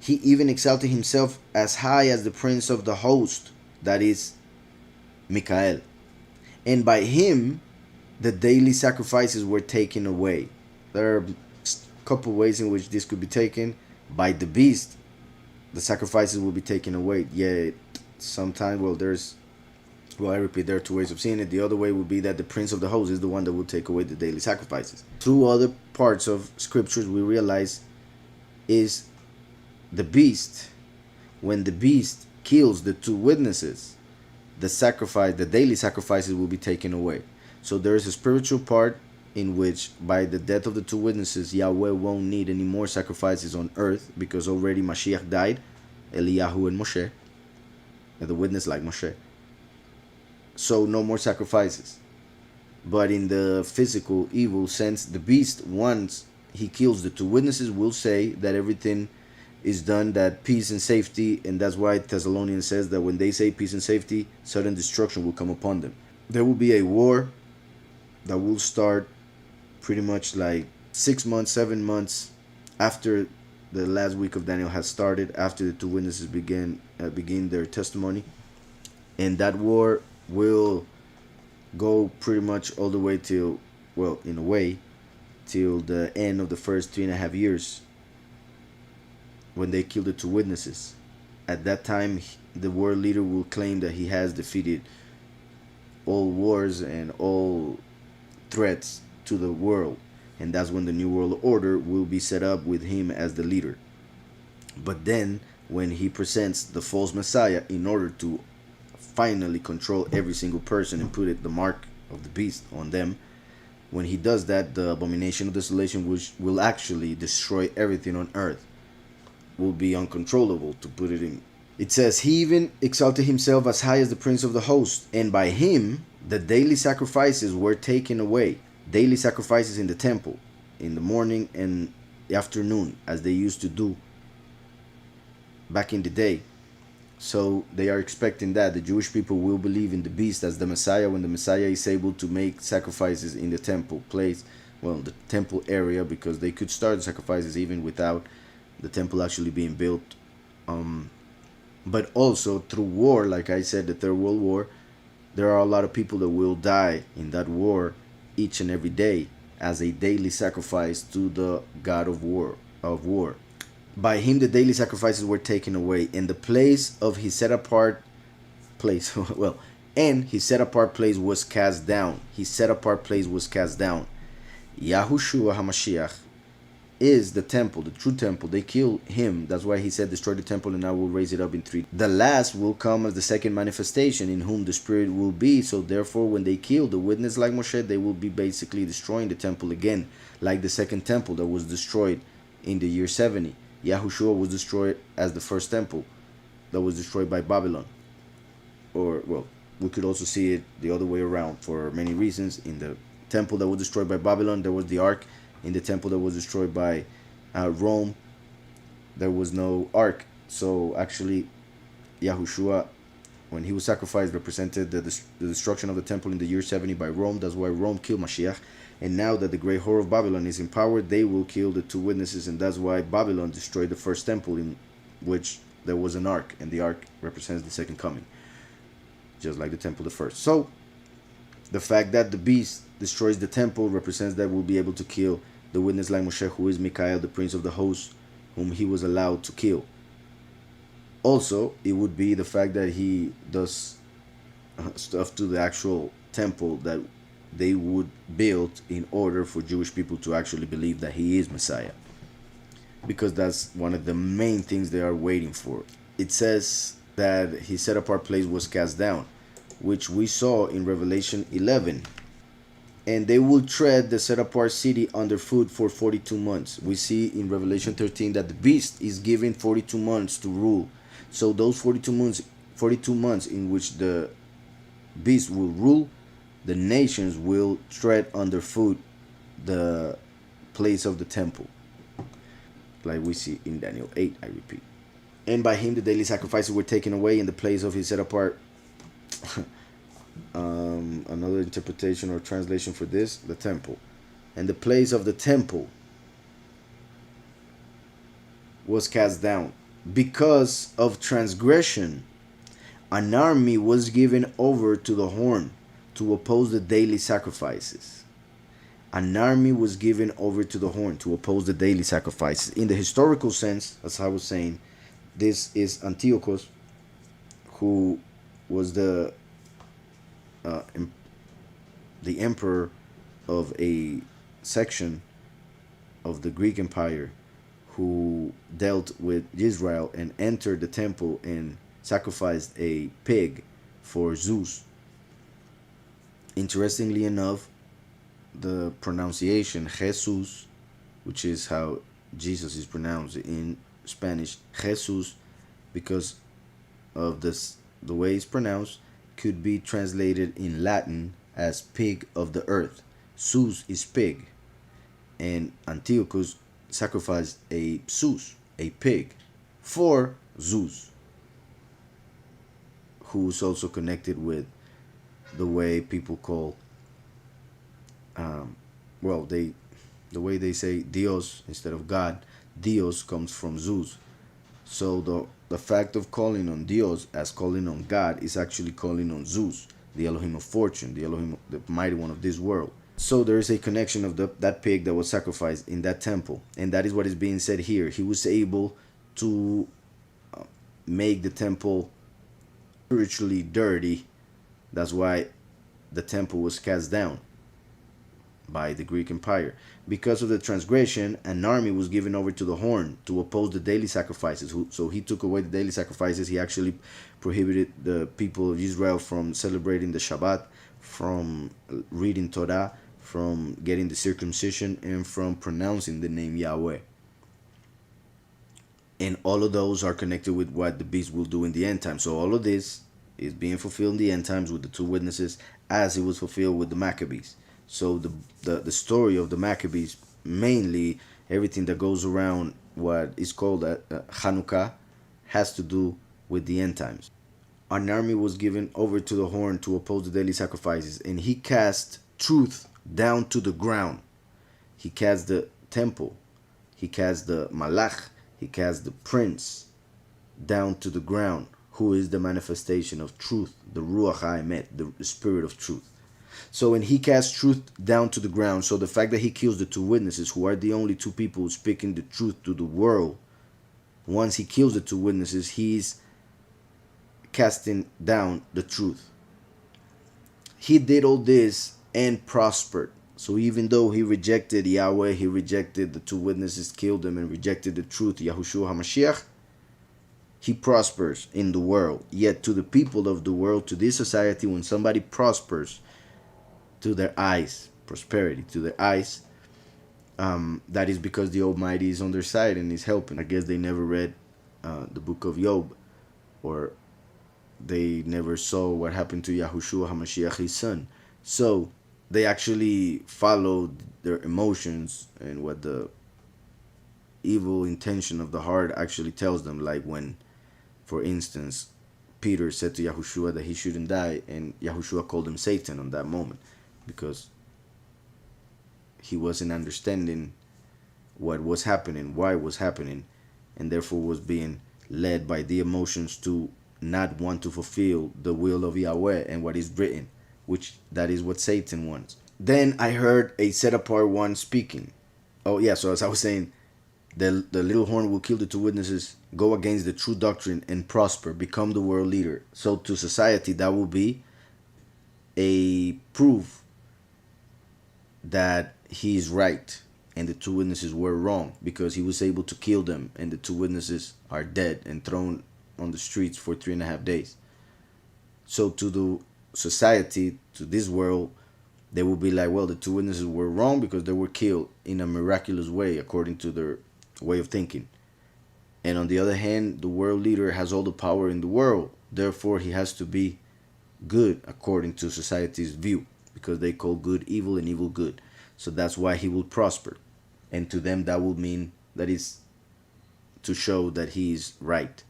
He even exalted himself as high as the prince of the host, that is Michael. And by him, the daily sacrifices were taken away. There are a couple ways in which this could be taken. By the beast, the sacrifices will be taken away. Yet, sometimes, I repeat, there are two ways of seeing it. The other way would be that the prince of the host is the one that will take away the daily sacrifices. Through other parts of scriptures, we realize is the beast. When the beast kills the two witnesses, the daily sacrifices will be taken away. So there is a spiritual part in which by the death of the two witnesses, Yahweh won't need any more sacrifices on earth, because already Mashiach died, Eliyahu and Moshe, and the witness like Moshe. So no more sacrifices. But in the physical evil sense, the beast, once he kills the two witnesses, will say that everything is done, that peace and safety, and that's why Thessalonians says that when they say peace and safety, sudden destruction will come upon them. There will be a war that will start pretty much like 6 months, 7 months after the last week of Daniel has started, after the two witnesses begin their testimony. And that war will go pretty much all the way till, well, in a way, till the end of the first 3.5 years, when they kill the two witnesses. At that time, the world leader will claim that he has defeated all wars and all threats to the world, and that's when the new world order will be set up with him as the leader. But then when he presents the false messiah in order to finally control every single person and put the mark of the beast on them, when he does that, the abomination of desolation, which will actually destroy everything on earth, will be uncontrollable, to put it in. It says, he even exalted himself as high as the prince of the host, and by him the daily sacrifices were taken away. Daily sacrifices in the temple, in the morning and the afternoon, as they used to do back in the day. So they are expecting that the Jewish people will believe in the beast as the Messiah when the Messiah is able to make sacrifices in the temple place, well, the temple area, because they could start the sacrifices even without the temple actually being built. But also through war, like I said, the Third World War, there are a lot of people that will die in that war each and every day as a daily sacrifice to the God of war. By him the daily sacrifices were taken away, and the place of his set apart place and his set apart place was cast down. His set apart place was cast down. Yahushua HaMashiach is the temple, the true temple. They killed him. That's why he said, destroy the temple and I will raise it up in 3. The last will come as the second manifestation, in whom the Spirit will be. So therefore, when they kill the witness like Moshe, they will be basically destroying the temple again, like the second temple that was destroyed in the year 70. Yahushua was destroyed as the first temple that was destroyed by Babylon. Or, well, we could also see it the other way around for many reasons. In the temple that was destroyed by Babylon, there was the ark. In the temple that was destroyed by Rome, there was no ark. So actually, Yahushua, when he was sacrificed, represented the destruction of the temple in the year 70 by Rome. That's why Rome killed Mashiach. And now that the great whore of Babylon is in power, they will kill the two witnesses. And that's why Babylon destroyed the first temple, in which there was an ark. And the ark represents the second coming, just like the temple the first. So the fact that the beast destroys the temple represents that we'll be able to kill the witness like Moshe, who is Michael, the prince of the host, whom he was allowed to kill. Also, it would be the fact that he does stuff to the actual temple that they would build in order for Jewish people to actually believe that he is Messiah. Because that's one of the main things they are waiting for. It says that his set apart place was cast down, which we saw in Revelation 11. And they will tread the set apart city underfoot for 42 months. We see in Revelation 13 that the beast is given 42 months to rule. So those 42 months in which the beast will rule, the nations will tread underfoot the place of the temple, like we see in Daniel 8, I repeat. And by him the daily sacrifices were taken away, in the place of his set apart. Another interpretation or translation for this, the temple. And the place of the temple was cast down. Because of transgression, an army was given over to the horn to oppose the daily sacrifices. An army was given over to the horn to oppose the daily sacrifices. In the historical sense, as I was saying, this is Antiochus, who was uh, the emperor of a section of the Greek Empire, who dealt with Israel and entered the temple and sacrificed a pig for Zeus. Interestingly enough, the pronunciation Jesus, which is how Jesus is pronounced in Spanish, Jesus, because of this, the way it's pronounced, could be translated in Latin as pig of the earth. Zeus is pig, and Antiochus sacrificed a Zeus, a pig, for Zeus, who's also connected with the way people call, well, the way they say Dios instead of God. Dios comes from Zeus. So the fact of calling on Dios as calling on God is actually calling on Zeus, the Elohim of fortune, the Elohim, the mighty one of this world. So there is a connection of that pig that was sacrificed in that temple, and that is what is being said here. He was able to make the temple spiritually dirty. That's why the temple was cast down by the Greek Empire. Because of the transgression, an army was given over to the horn to oppose the daily sacrifices. So he took away the daily sacrifices. He actually prohibited the people of Israel from celebrating the Shabbat, from reading Torah, from getting the circumcision, and from pronouncing the name Yahweh. And all of those are connected with what the beast will do in the end time. So all of this is being fulfilled in the end times with the two witnesses, as it was fulfilled with the Maccabees. So the story of the Maccabees, mainly everything that goes around what is called Hanukkah, has to do with the end times. An army was given over to the horn to oppose the daily sacrifices, and he cast truth down to the ground. He cast the temple, he cast the malach, he cast the prince down to the ground, who is the manifestation of truth, the Ruach HaEmet, the spirit of truth. So when he cast truth down to the ground, so the fact that he kills the two witnesses, who are the only two people speaking the truth to the world, once he kills the two witnesses, he's casting down the truth. He did all this and prospered. So even though he rejected Yahweh, he rejected the two witnesses, killed them, and rejected the truth, Yahushua HaMashiach, he prospers in the world. Yet to the people of the world, to this society, when somebody prospers, to their eyes, prosperity, to their eyes, that is because the Almighty is on their side and is helping. I guess they never read the book of Job, or they never saw what happened to Yahushua HaMashiach, his son. So they actually followed their emotions and what the evil intention of the heart actually tells them. Like when, for instance, Peter said to Yahushua that he shouldn't die, and Yahushua called him Satan on that moment, because he wasn't understanding what was happening, why it was happening, and therefore was being led by the emotions to not want to fulfill the will of Yahweh and what is written, which that is what Satan wants. Then I heard a set apart one speaking. Oh yeah, so as I was saying, the little horn will kill the two witnesses, go against the true doctrine, and prosper, become the world leader. So to society, that will be a proof that he is right and the two witnesses were wrong, because he was able to kill them and the two witnesses are dead and thrown on the streets for 3.5 days. So to the society, to this world, they will be like, well, the two witnesses were wrong because they were killed in a miraculous way according to their way of thinking. And on the other hand, the world leader has all the power in the world, therefore he has to be good according to society's view, because they call good evil and evil good. So that's why he will prosper, and to them that will mean that is to show that he is right.